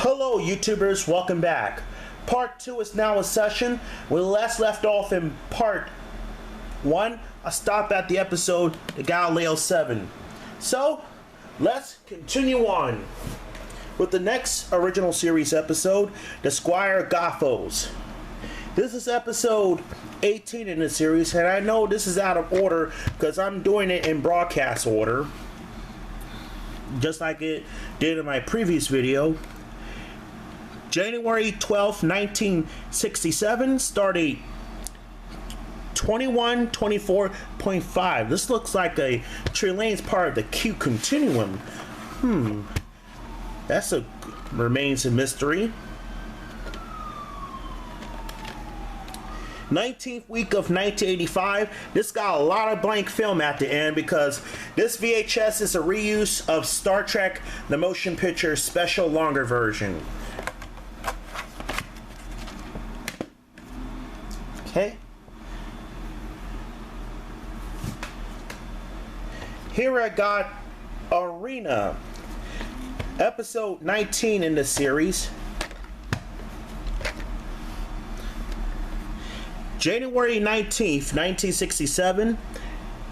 Hello YouTubers, welcome back. Part 2 is now in session. We last left off in part 1. I stopped at the episode The Galileo 7. So, let's continue on with the next original series episode, The Squire Gothos. This is episode 18 in the series, and I know this is out of order because I'm doing it in broadcast order, just like it did in my previous video. January 12th, 1967, started 2124.5. This looks like a Tree Lane's part of the Q continuum. That's remains a mystery. 19th week of 1985. This got a lot of blank film at the end because this VHS is a reuse of Star Trek the Motion Picture special longer version. Okay. Here I got Arena, episode 19 in the series. January 19th, 1967,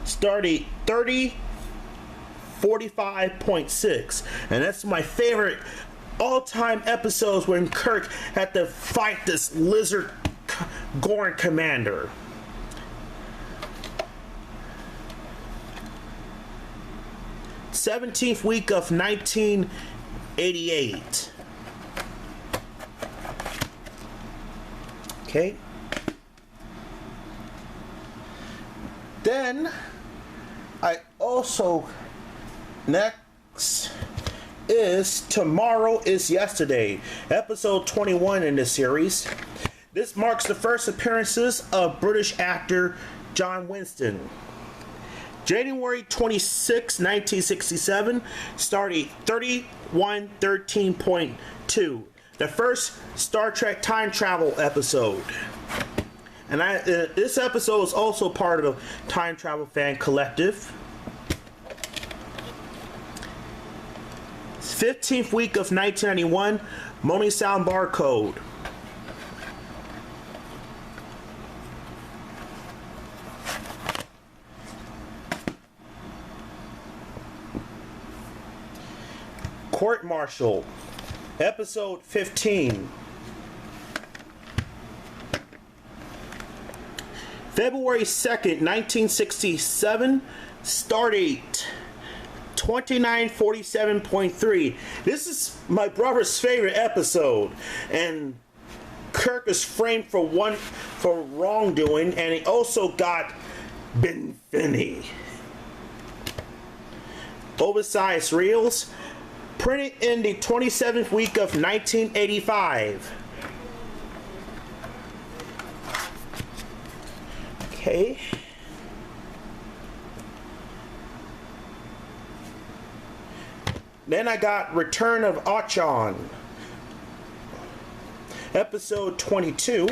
started 30:45.6, and that's my favorite all-time episodes when Kirk had to fight this lizard Gorn commander. '17th week of 1988. Okay. Then I also next is Tomorrow is Yesterday, episode 21 in this series. This marks the first appearances of British actor John Winston. January 26, 1967, started 3113.2, the first Star Trek time travel episode. And this episode is also part of the Time Travel Fan Collective. 15th week of 1991, Moaning Sound Barcode. Court Martial, episode 15. February 2nd, 1967, Stardate 2947.3. This is my brother's favorite episode, and Kirk is framed for wrongdoing, and he also got Ben Finney. Oversized reels, printed in the 27th week of 1985. Okay. Then I got Return of Archon, episode 22.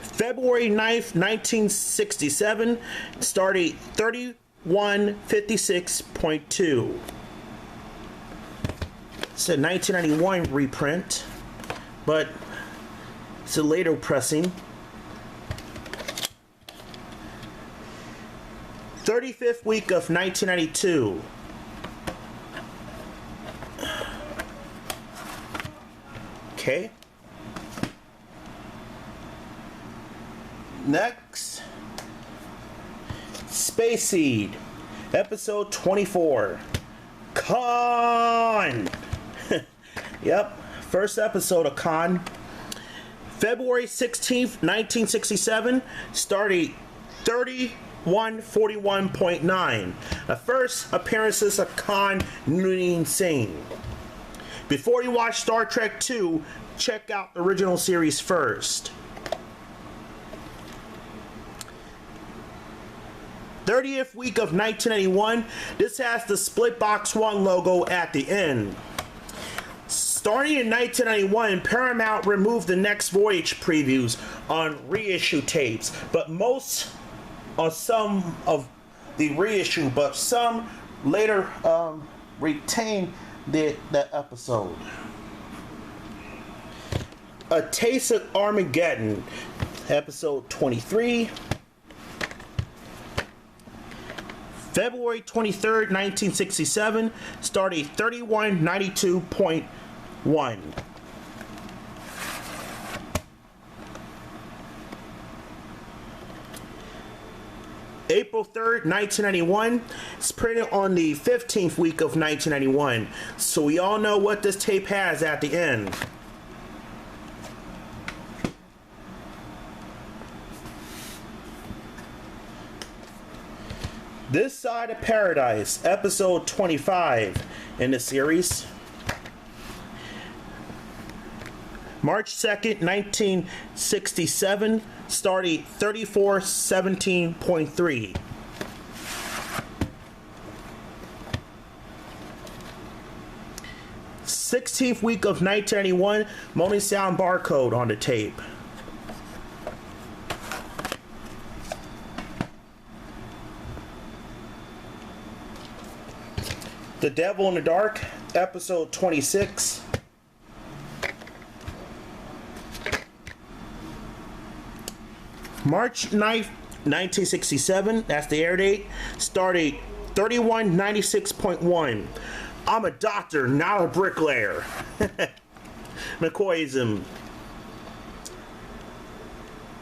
February 9th, 1967, started 3156.2. It's a 1991 reprint, but it's a later pressing. 35th week of 1992. Okay. Next, Space Seed, episode 24. Khan. Yep, first episode of Khan. February 16th, 1967, started 3141.9. The first appearances of Khan Noonien Singh. Before you watch Star Trek 2, check out the original series first. 30th week of 1981, this has the Split Box 1 logo at the end. Starting in 1991, Paramount removed the Next Voyage previews on reissue tapes, but some of the reissue, but some later retained did that episode. A Taste of Armageddon, episode 23. February 23rd, 1967, started 3192.1. April 3rd, 1991. It's printed on the 15th week of 1991. So we all know what this tape has at the end. This Side of Paradise, episode 25 in the series. March 2nd, 1967, started 3417.3. Sixteenth week of 1991, Mourns sound barcode on the tape. The Devil in the Dark, episode 26. March 9th, 1967, that's the air date, started 3196.1. I'm a doctor, not a bricklayer. McCoyism.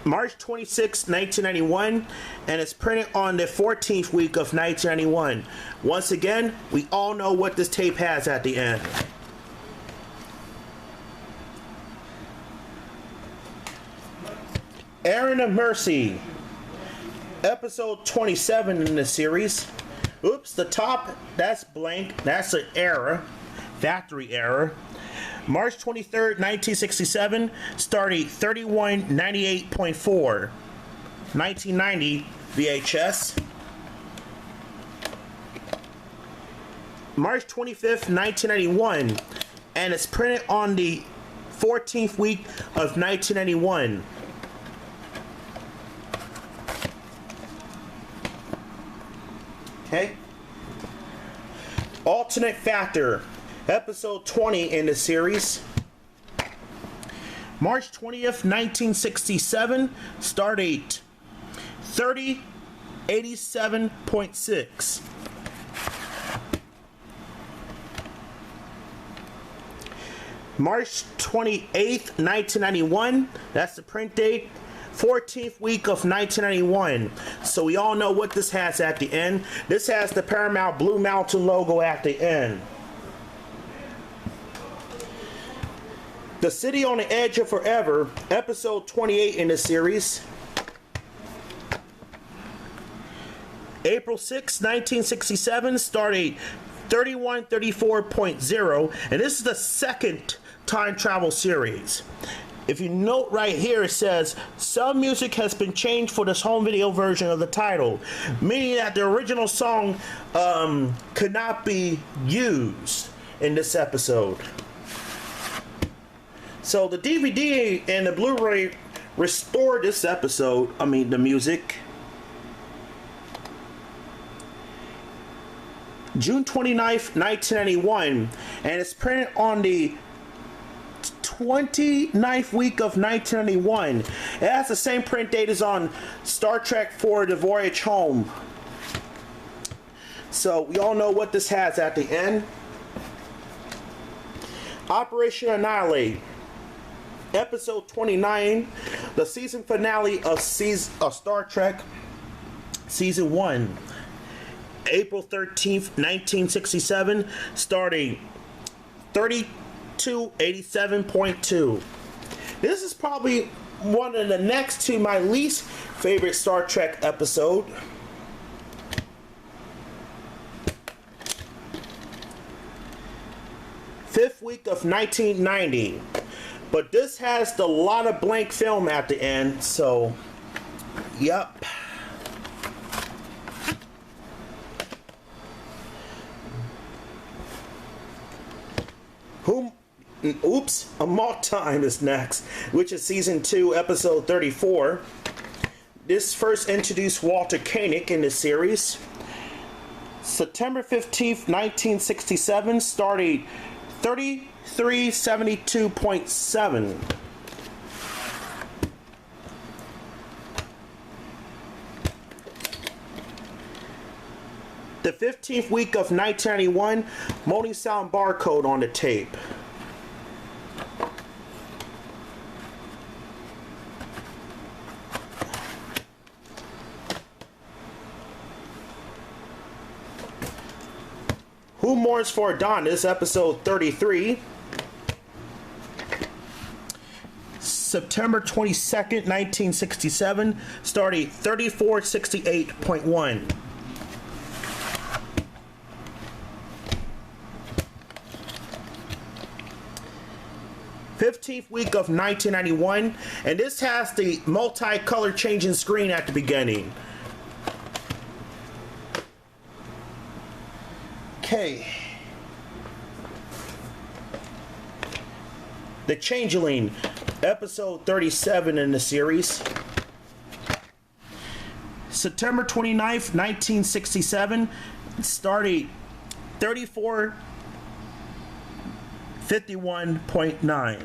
March 26, 1991, and it's printed on the 14th week of 1991. Once again, we all know what this tape has at the end. Errand of Mercy, episode 27 in the series. Oops, the top, that's blank. That's an error, factory error. March 23rd, 1967, started 3198.4. 1990 VHS. March 25th, 1991, and it's printed on the 14th week of 1991. Okay. Alternate Factor, episode 20 in the series. March 20th, 1967, start date 3087.6. March 28th, 1991, that's the print date. 14th week of 1991. So we all know what this has at the end. This has the Paramount Blue Mountain logo at the end. The City on the Edge of Forever, episode 28 in the series. April 6, 1967, started 3134.0, and this is the second time travel series. If you note right here, it says some music has been changed for this home video version of the title, meaning that the original song could not be used in this episode. So the DVD and the Blu-ray restored this episode, the music. June 29th, 1991, and it's printed on the 29th week of 1991. It has the same print date as on Star Trek IV: The Voyage Home. So we all know what this has at the end. Operation Annihilate, episode 29, the season finale of Star Trek season 1. April 13th, 1967, starting 3287.2. This is probably one of the next to my least favorite Star Trek episode. Fifth week of 1990. But this has a lot of blank film at the end, so yep. Oops, Amok Time is next, which is season 2, episode 34. This first introduced Walter Koenig in the series. September 15th, 1967, started 3372.7. The 15th week of 1991, Moaning Sound barcode on the tape. Who Mourns for Adonis, episode 33. September 22nd, 1967, started 3468.1. th week of 1991, and this has the multicolor changing screen at the beginning. Okay. The Changeling, episode 37 in the series. September 29th, 1967, started 3451.9.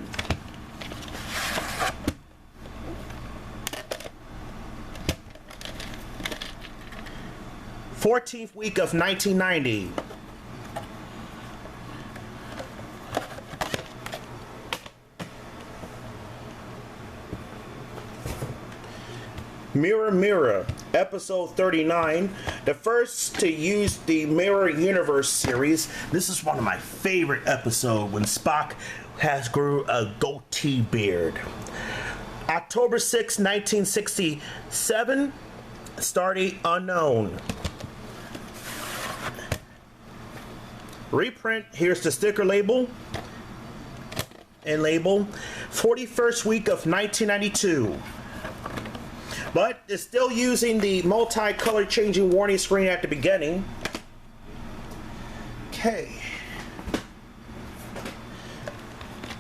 th week of 1990. Mirror Mirror, episode 39, the first to use the Mirror Universe series. This is one of my favorite episodes when Spock has grew a goatee beard. October 6, 1967, started Unknown. Reprint, here's the sticker label and label. 41st week of 1992. But it's still using the multi-color changing warning screen at the beginning. Okay.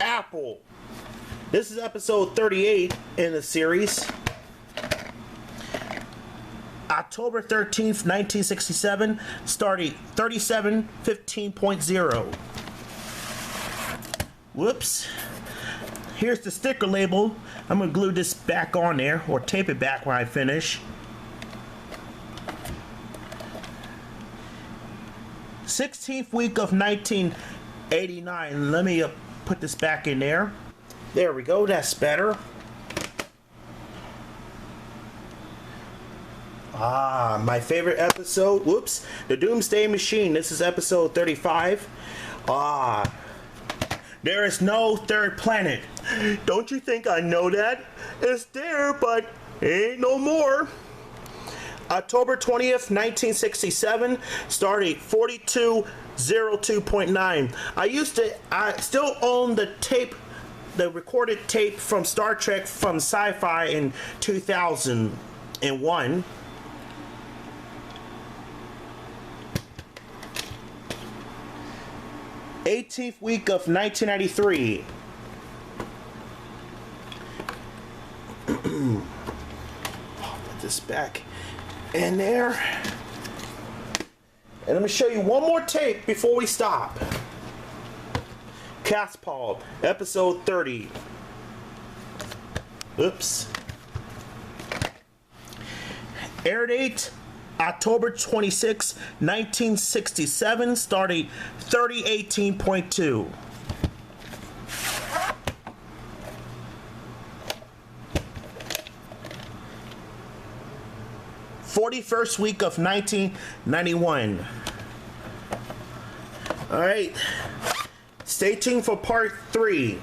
Apple. This is episode 38 in the series. October 13th, 1967, starting 3715.0. Whoops. Here's the sticker label. I'm going to glue this back on there, or tape it back when I finish. 16th week of 1989. Let me put this back in there. There we go, that's better. Ah, my favorite episode, whoops, the Doomsday Machine. This is episode 35. Ah, there is no third planet. Don't you think I know that? It's there, but ain't no more. October 20th, 1967, started 4202.9. I still own the tape, the recorded tape from Star Trek from Sci-Fi in 2001. th week of 1993. I'll put this back in there. And I'm going to show you one more tape before we stop. Caspal, episode 30. Oops. Air date, October 26, 1967, starting 3018.2. th week of 1991. All right, stay tuned for part 3.